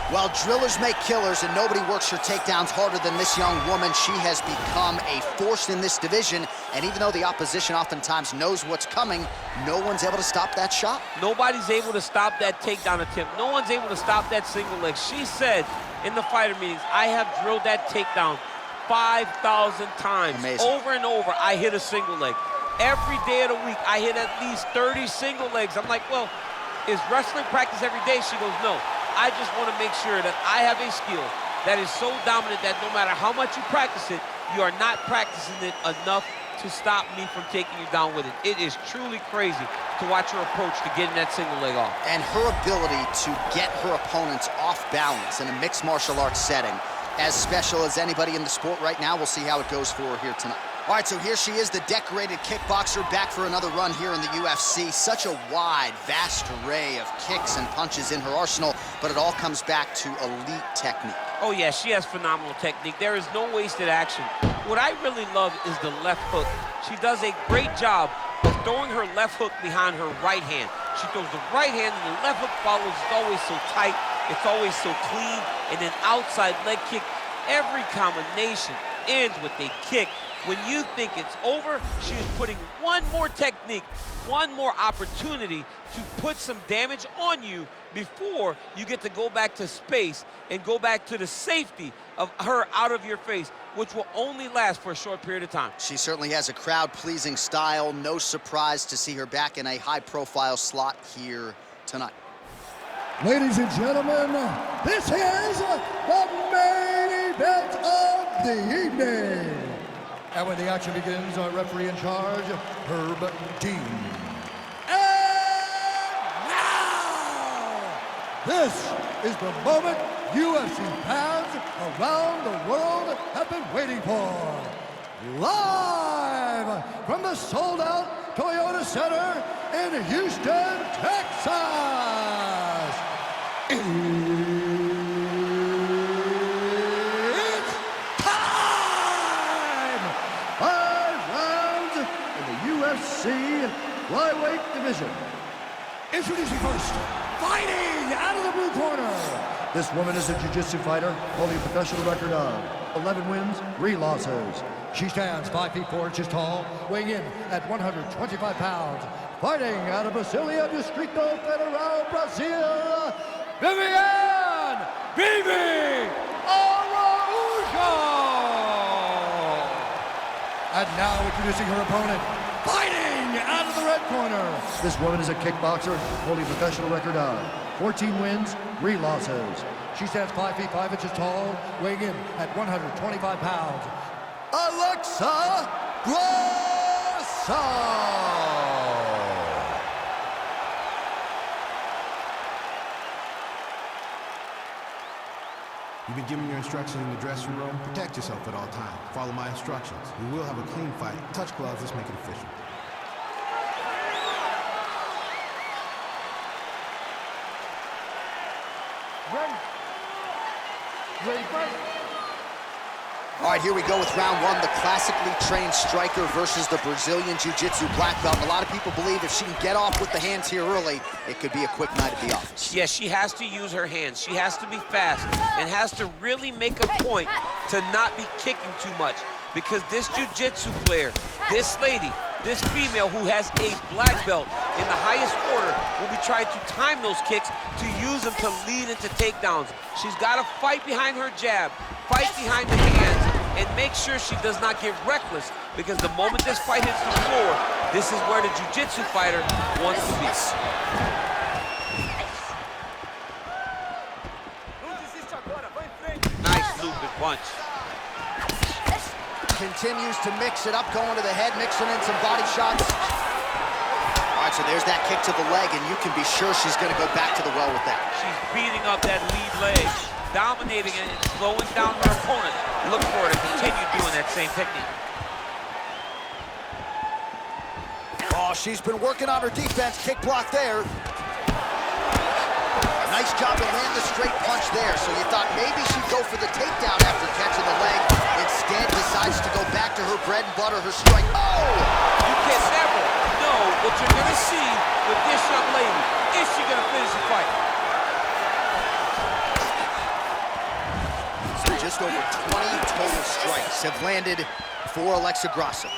Well, drillers make killers, and nobody works her takedowns harder than this young woman. She has become a force in this division, and even though the opposition oftentimes knows what's coming, no one's able to stop that shot. Nobody's able to stop that takedown attempt. No one's able to stop that single leg. She said in the fighter meetings, I have drilled that takedown 5,000 times. Amazing. Over and over, I hit a single leg. Every day of the week, I hit at least 30 single legs. I'm like, well, is wrestling practice every day? She goes, no. I just want to make sure that I have a skill that is so dominant that no matter how much you practice it, you are not practicing it enough to stop me from taking you down with it. It is truly crazy to watch her approach to getting that single leg off. And her ability to get her opponents off balance in a mixed martial arts setting, as special as anybody in the sport right now. We'll see how it goes for her here tonight. All right, so here she is, the decorated kickboxer, back for another run here in the UFC. Such a wide, vast array of kicks and punches in her arsenal, but it all comes back to elite technique. Oh yeah, she has phenomenal technique. There is no wasted action. What I really love is the left hook. She does a great job of throwing her left hook behind her right hand. She throws the right hand and the left hook follows. It's always so tight, it's always so clean, and then outside leg kick. Every combination ends with a kick. When you think it's over, she is putting one more technique, one more opportunity to put some damage on you before you get to go back to space and go back to the safety of her out of your face, which will only last for a short period of time. She certainly has a crowd-pleasing style. No surprise to see her back in a high-profile slot here tonight. Ladies and gentlemen, this is the main event of the evening. And when the action begins, our referee in charge, Herb Dean. And now, this is the moment UFC fans around the world have been waiting for. Live from the sold-out Toyota Center in Houston, Texas. It's time! 5 rounds in the UFC flyweight division. Introducing first, fighting out of the blue corner. This woman is a jiu-jitsu fighter holding a professional record of 11 wins, 3 losses. She stands 5 feet 4 inches tall, weighing in at 125 pounds. Fighting out of Brasilia, Distrito Federal, Brazil, Viviane Araujo! And now introducing her opponent, fighting out of the red corner. This woman is a kickboxer holding a professional record of 14 wins, 3 losses. She stands 5 feet 5 inches tall, weighing in at 125 pounds. Alexa Grasso! You've been given your instructions in the dressing room. Protect yourself at all times. Follow my instructions. We will have a clean fight. Touch gloves. Let's make it official. Ready, fight. All right, here we go with round 1, the classically trained striker versus the Brazilian Jiu-Jitsu black belt. A lot of people believe if she can get off with the hands here early, it could be a quick night at the office. Yes, she has to use her hands. She has to be fast and has to really make a point to not be kicking too much, because this Jiu-Jitsu player, this lady, this female who has a black belt in the highest order will be trying to time those kicks to use them to lead into takedowns. She's got to fight behind her jab, fight behind the hands, and make sure she does not get reckless, because the moment this fight hits the floor, this is where the Jiu-Jitsu fighter wants to be. Nice looping punch. Continues to mix it up, going to the head, mixing in some body shots. All right, so there's that kick to the leg, and you can be sure she's going to go back to the well with that. She's beating up that lead leg, dominating and slowing down her opponent. Look for her to continue doing that same technique. Oh, she's been working on her defense. Kick block there. Nice job to land the straight punch there. So you thought maybe she'd go for the takedown after catching the leg. Instead, decides to go back to her bread and butter, her strike. Oh! You can never know what you're going to see with this young lady. Is she going to finish the fight? just over 20 total strikes have landed for Alexa Grasso.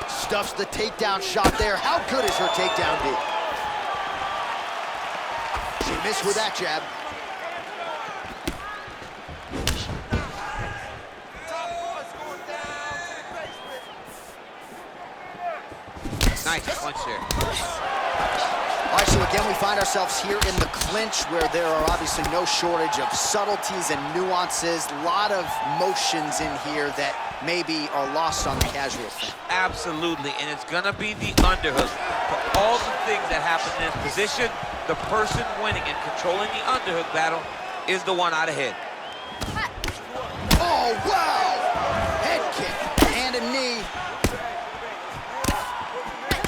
Stuffs the takedown shot there. How good is her takedown D? She missed with that jab. Nice punch there. All right, so again, we find ourselves here in the clinch where there are obviously no shortage of subtleties and nuances. A lot of motions in here that maybe are lost on the casual fan. Absolutely, and it's gonna be the underhook. For all the things that happen in this position, the person winning and controlling the underhook battle is the one out ahead. Oh, wow! Head kick and a knee.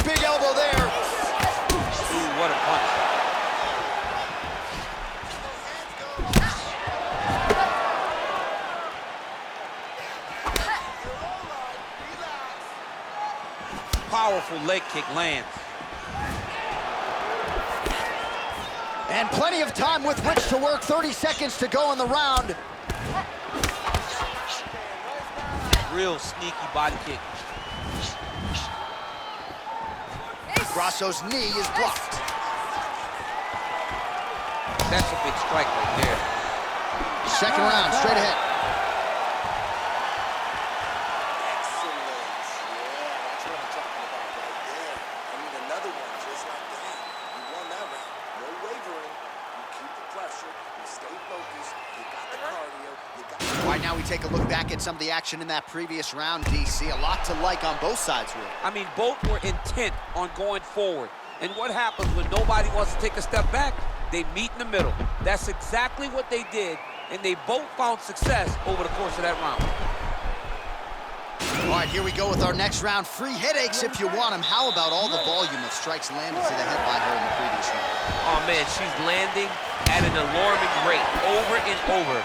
Big elbow there. Ooh, what a punch. Powerful leg kick lands. And plenty of time with which to work. 30 seconds to go in the round. Real sneaky body kick. Grasso's knee is blocked. That's a big strike right there. Second round, straight ahead. Excellent. Yeah, that's what I'm talking about right there. I need another one just like that. You won that round. No wavering. You keep the pressure. You stay focused. You got the cardio. You got the... All right, now we take a look back at some of the action in that previous round, DC. A lot to like on both sides, really. I mean, both were intent on going forward. And what happens when nobody wants to take a step back? They meet in the middle. That's exactly what they did, and they both found success over the course of that round. All right, here we go with our next round. Free headaches if you want them. How about all the volume of strikes landed to the head by her in the previous round? Oh, man, she's landing at an alarming rate, over and over,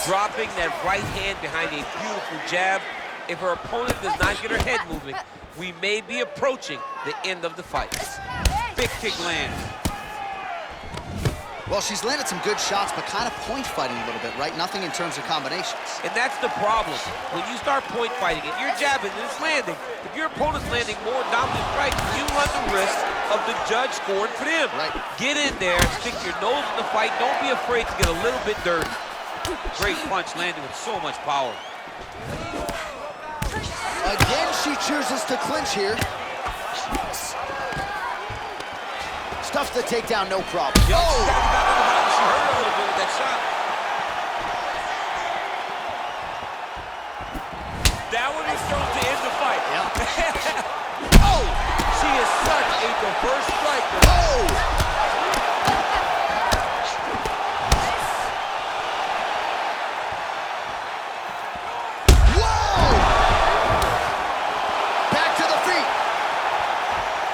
dropping that right hand behind a beautiful jab. If her opponent does not get her head moving, we may be approaching the end of the fight. Big kick lands. Well, she's landed some good shots, but kind of point fighting a little bit, right? Nothing in terms of combinations. And that's the problem. When you start point fighting and you're jabbing and it's landing, if your opponent's landing more dominant strikes, you run the risk of the judge scoring for them. Right. Get in there, stick your nose in the fight. Don't be afraid to get a little bit dirty. Great punch landing with so much power. Again, she chooses to clinch here. Stuffs the takedown, no problem. Yep. Oh! She hurt a little bit with that shot. That one is thrown to end the fight. Yep. Oh! She is such a diverse striker. Oh! Whoa! Back to the feet.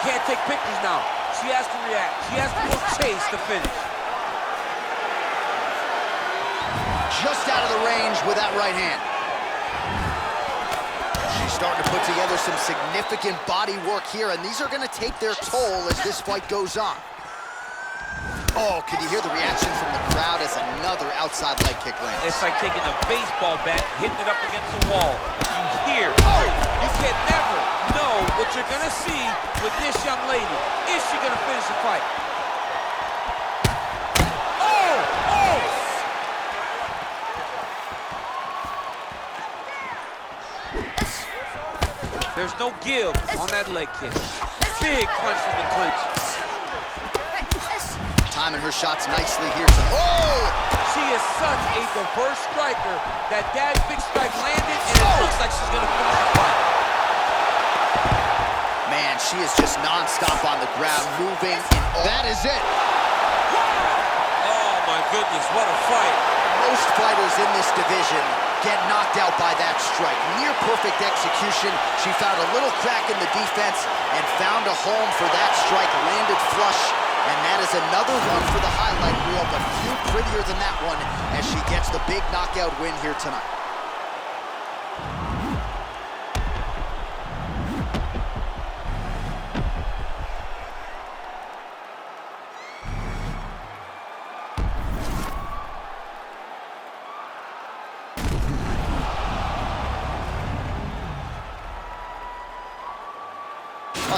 Can't take pictures now. She has to react. She has to go chase the finish. Just out of the range with that right hand. She's starting to put together some significant body work here, and these are going to take their toll as this fight goes on. Oh, can you hear the reaction from the crowd as another outside leg kick lands? It's like taking a baseball bat, hitting it up against the wall. You hear, oh, you can never know what you're going to see with this young lady. Is she going to finish the fight? Oh! Oh! There's no give on that leg kick. Big punch from the clinch. Timing her shots nicely here. Oh! She is such a diverse striker that big strike landed, and it looks like she's going to finish the fight. Man, she is just non-stop on the ground, moving. That is it. Oh, my goodness, what a fight. Most fighters in this division get knocked out by that strike. Near perfect execution. She found a little crack in the defense and found a home for that strike, landed flush. And that is another one for the highlight reel, but few prettier than that one as she gets the big knockout win here tonight.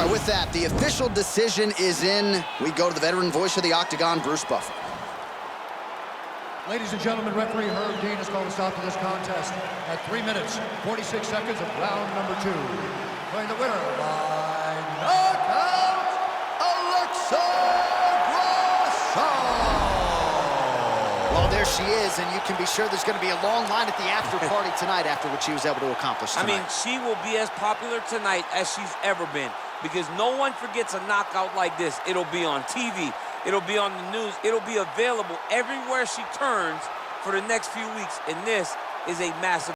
All right, with that, the official decision is in. We go to the veteran voice of the Octagon, Bruce Buffer. Ladies and gentlemen, referee Herb Dean has called a stop to this contest at 3 minutes, 46 seconds of round number 2. Playing the winner by knockout, Alexa Grasso! Well, there she is, and you can be sure there's going to be a long line at the after party tonight after what she was able to accomplish tonight. I mean, she will be as popular tonight as she's ever been because no one forgets a knockout like this. It'll be on TV. It'll be on the news. It'll be available everywhere she turns for the next few weeks, and this is a massive